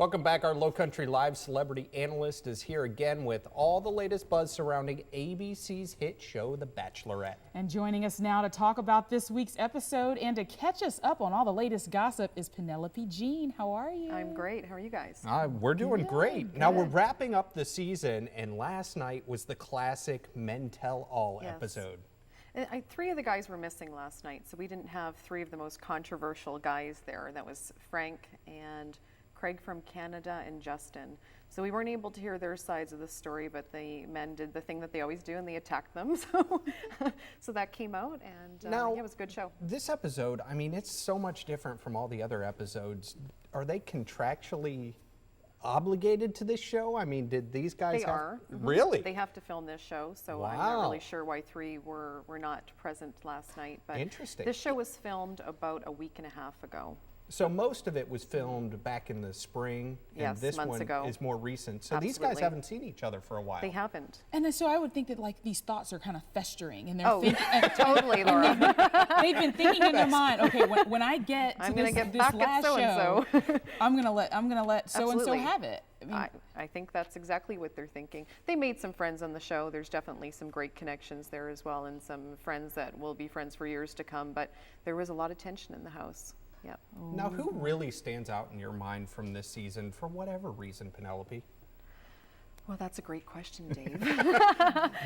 Welcome back. Our Lowcountry Live celebrity analyst is here again with all the latest buzz surrounding ABC's hit show, The Bachelorette. And joining us now to talk about this week's episode and to catch us up on all the latest gossip is Penelope Jean. How are you? I'm great. How are you guys? We're doing great. Good. Now we're wrapping up the season, and last night was the classic Men Tell All Yes. episode. Three of the guys were missing last night, so we didn't have three of the most controversial guys there. That was Frank and Craig from Canada and Justin. So we weren't able to hear their sides of the story, but the men did the thing that they always do, and they attacked them. So that came out, and Now, yeah, it was a good show. This episode, I mean, it's so much different from all the other episodes. Are they contractually obligated to this show? I mean, did these guys They are. Really? They have to film this show, so I'm Wow. not really sure why three were not present last night. But Interesting. This show was filmed about a week and a half ago. So most of it was filmed back in the spring, and Yes, this months one ago. is more recent. So these guys Absolutely. haven't seen each other for a while. They haven't. And so I would think that like these thoughts are kind of festering and they're Oh, thinking, totally, Laura. they've been thinking in their mind, okay, when I get to I'm gonna this, get this back at last show, so-and-so. I'm gonna let so and so Absolutely. have it. I mean, I think that's exactly what they're thinking. They made some friends on the show. There's definitely some great connections there as well, and some friends that will be friends for years to come. But there was a lot of tension in the house. Yep. Now, who really stands out in your mind from this season for whatever reason, Penelope? Well, that's a great question, Dave.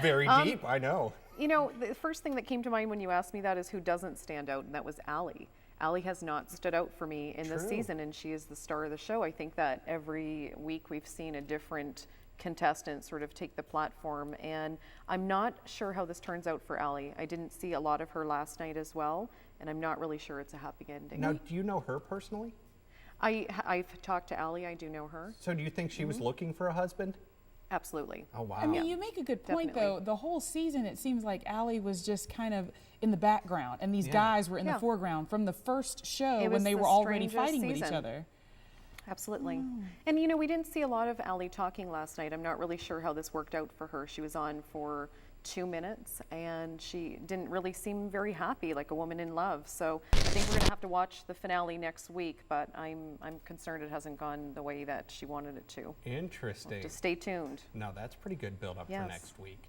Very deep, I know. You know, the first thing that came to mind when you asked me that is who doesn't stand out, and that was Allie. Allie has not stood out for me in this True. season, and she is the star of the show. I think that every week we've seen a different contestant sort of take the platform, and I'm not sure how this turns out for Allie. I didn't see a lot of her last night as well, and I'm not really sure it's a happy ending. Now, do you know her personally? I've talked to Allie. I do know her. So do you think she was looking for a husband? Absolutely. Oh, wow. I mean, you make a good point, Definitely. though. The whole season, it seems like Allie was just kind of in the background, and these Yeah. guys were in Yeah. the foreground from the first show It when was they the were already strangest fighting with each season. other. Absolutely. And you know, we didn't see a lot of Allie talking last night. I'm not really sure how this worked out for her. She was on for 2 minutes and she didn't really seem very happy, like a woman in love. So I think we're going to have to watch the finale next week, but I'm concerned it hasn't gone the way that she wanted it to. Interesting. Just stay tuned. No, that's pretty good build up for Yes. next week.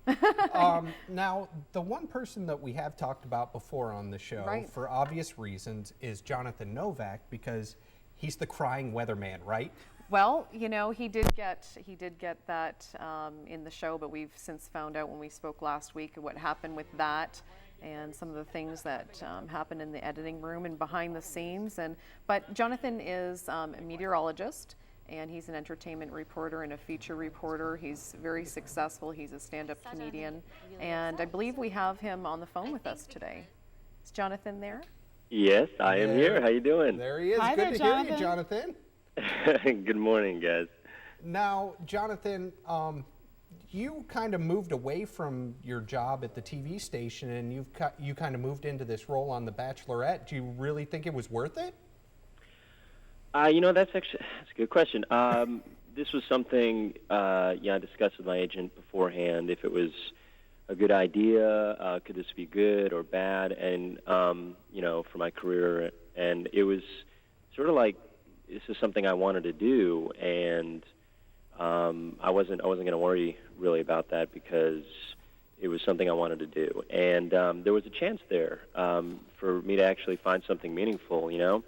Now, the one person that we have talked about before on the show, Right. for obvious reasons, is Jonathan Novak, because he's the crying weatherman, right? Well, you know, he did get that in the show, but we've since found out when we spoke last week what happened with that and some of the things that happened in the editing room and behind the scenes. But Jonathan is a meteorologist, and he's an entertainment reporter and a feature reporter. He's very successful. He's a stand-up comedian, and I believe we have him on the phone with us today. Is Jonathan there? Yes, I am here. How you doing? There he is. Hi Good there, to hear you, Jonathan. Jonathan. Good morning, guys. Now, Jonathan, you kind of moved away from your job at the TV station, and you kind of moved into this role on The Bachelorette. Do you really think it was worth it? You know, that's a good question. This was something I discussed with my agent beforehand. If it was a good idea, could this be good or bad? And you know, for my career, and it was sort of like, this is something I wanted to do, and I wasn't going to worry really about that because it was something I wanted to do, and there was a chance there for me to actually find something meaningful, you know,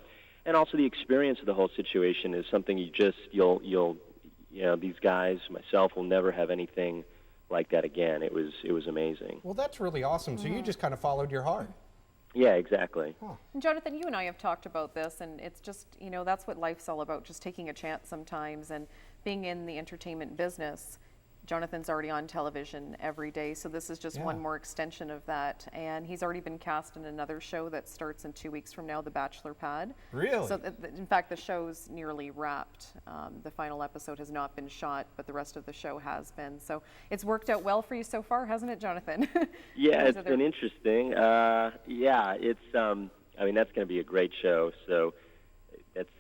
and also the experience of the whole situation is something you'll you know, these guys, myself, will never have anything like that again. It was amazing. Well, that's really awesome. So you just kind of followed your heart. Yeah, exactly. And Jonathan, you and I have talked about this, and it's just, you know, that's what life's all about, just taking a chance sometimes and being in the entertainment business. Jonathan's already on television every day, so this is just one Yeah. more extension of that. And he's already been cast in another show that starts in 2 weeks from now, The Bachelor Pad. Really? So, in fact, the show's nearly wrapped. The final episode has not been shot, but the rest of the show has been. So it's worked out well for you so far, hasn't it, Jonathan? Yeah, Those it's are been interesting. Yeah, it's. I mean, that's going to be a great show. So that's.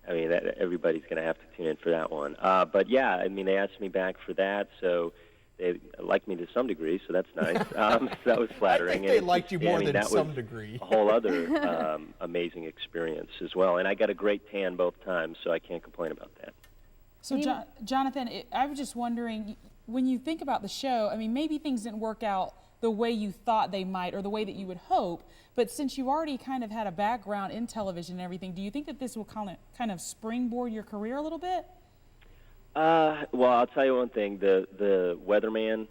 I mean, everybody's going to have to tune in for that one. But yeah, I mean, they asked me back for that, so they like me to some degree, so that's nice. So that was flattering. I think And they it liked just- you more I mean, than that some was degree. a whole other amazing experience as well. And I got a great tan both times, so I can't complain about that. So, Jonathan, I was just wondering, when you think about the show, I mean, maybe things didn't work out the way you thought they might or the way that you would hope, but since you already kind of had a background in television and everything, do you think that this will kind of springboard your career a little bit? Well, I'll tell you one thing. The weatherman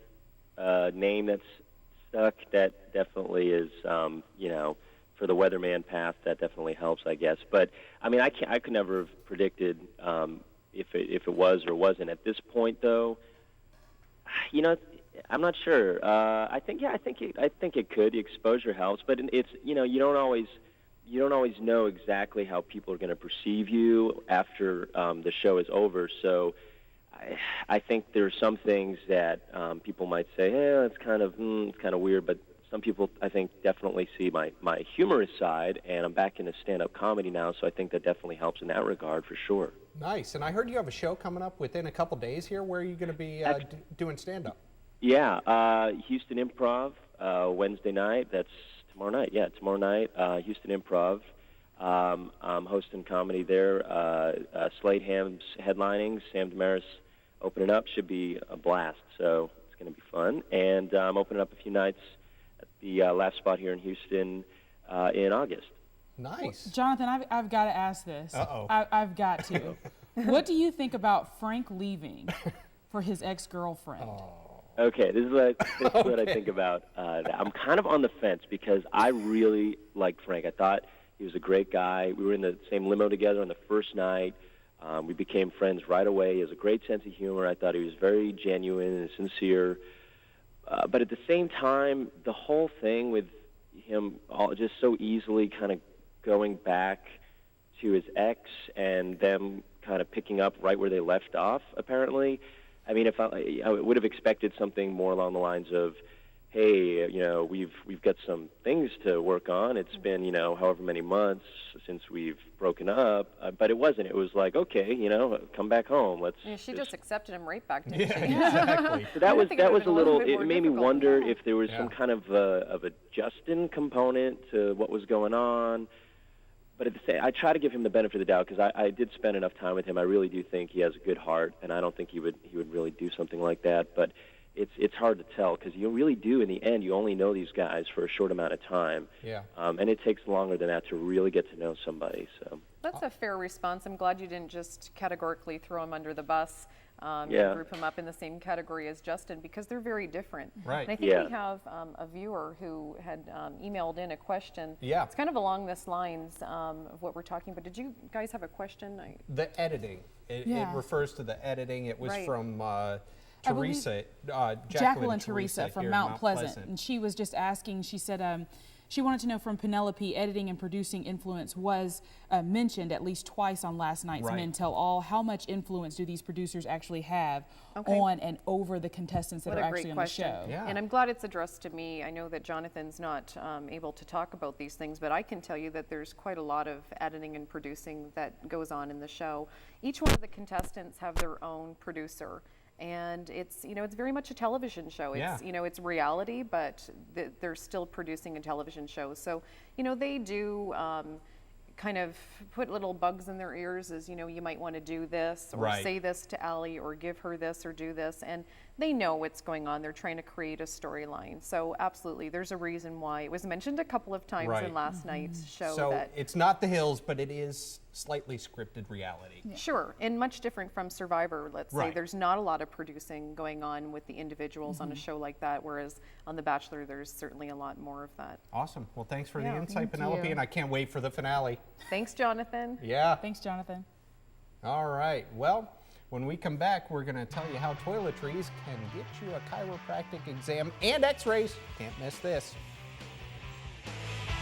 name that's stuck, that definitely is, for the weatherman path, that definitely helps, I guess. But I mean, I could never have predicted if it was or wasn't. At this point, though, I'm not sure. I think it could. The exposure helps, but it's you don't always know exactly how people are going to perceive you after the show is over. So I think there are some things that people might say, it's kind of weird, but some people, I think, definitely see my humorous side, and I'm back into stand-up comedy now, so I think that definitely helps in that regard for sure. Nice. And I heard you have a show coming up within a couple days here. Where are you going to be doing stand-up? Yeah, Houston Improv, Wednesday night. That's tomorrow night. Yeah, tomorrow night, Houston Improv. I'm hosting comedy there. Slade Ham's headlining. Sam Damaris opening up. Should be a blast, so it's going to be fun. And I'm opening up a few nights at the last spot here in Houston in August. Nice. Jonathan, I've got to ask this. Uh-oh. I've got to. What do you think about Frank leaving for his ex-girlfriend? Okay, this is what I think about that. I'm kind of on the fence because I really liked Frank. I thought he was a great guy. We were in the same limo together on the first night. We became friends right away. He has a great sense of humor. I thought he was very genuine and sincere. But at the same time, the whole thing with him just so easily kind of going back to his ex and them kind of picking up right where they left off, apparently. I mean, if I would have expected something more along the lines of, hey, we've got some things to work on. It's been, however many months since we've broken up, but it wasn't. It was like, okay, come back home. Let's. Yeah, she just accepted him right back, didn't she? Exactly. So that was a little. It made me wonder yeah. if there was some kind of a Justin component to what was going on. But at the same, I try to give him the benefit of the doubt because I did spend enough time with him. I really do think he has a good heart, and I don't think he would really do something like that. But it's hard to tell because you really do, in the end, you only know these guys for a short amount of time. Yeah. And it takes longer than that to really get to know somebody. So That's a fair response. I'm glad you didn't just categorically throw him under the bus. Yeah. And group him up in the same category as Justin because they're very different. Right. And I think Yeah. we have a viewer who had emailed in a question. Yeah. It's kind of along this lines of what we're talking about. Did you guys have a question? The editing. It Yeah. refers to the editing. It was Right. from believe Teresa, Jacqueline Teresa from here in Mount Pleasant. And she was just asking, she said, she wanted to know from Penelope, editing and producing influence was mentioned at least twice on last night's Right. Men Tell All. How much influence do these producers actually have Okay. on and over the contestants that What are a actually great on question. the show? Yeah. And I'm glad it's addressed to me. I know that Jonathan's not able to talk about these things, but I can tell you that there's quite a lot of editing and producing that goes on in the show. Each one of the contestants have their own producer. And it's very much a television show. It's Yeah. it's reality, but they're still producing a television show. So they do kind of put little bugs in their ears as you might want to do this or Right. say this to Allie or give her this or do this, and they know what's going on. They're trying to create a storyline. So absolutely, there's a reason why it was mentioned a couple of times Right. in last night's show. So that it's not The Hills, but it is slightly scripted reality. Sure, and much different from Survivor, let's say. Right. There's not a lot of producing going on with the individuals on a show like that, whereas on The Bachelor, there's certainly a lot more of that. Awesome. Well, thanks for Yeah. the insight, Thank Penelope, you. and I can't wait for the finale. Thanks, Jonathan. Yeah. Thanks, Jonathan. All right. Well, when we come back, we're going to tell you how toiletries can get you a chiropractic exam and x-rays. Can't miss this.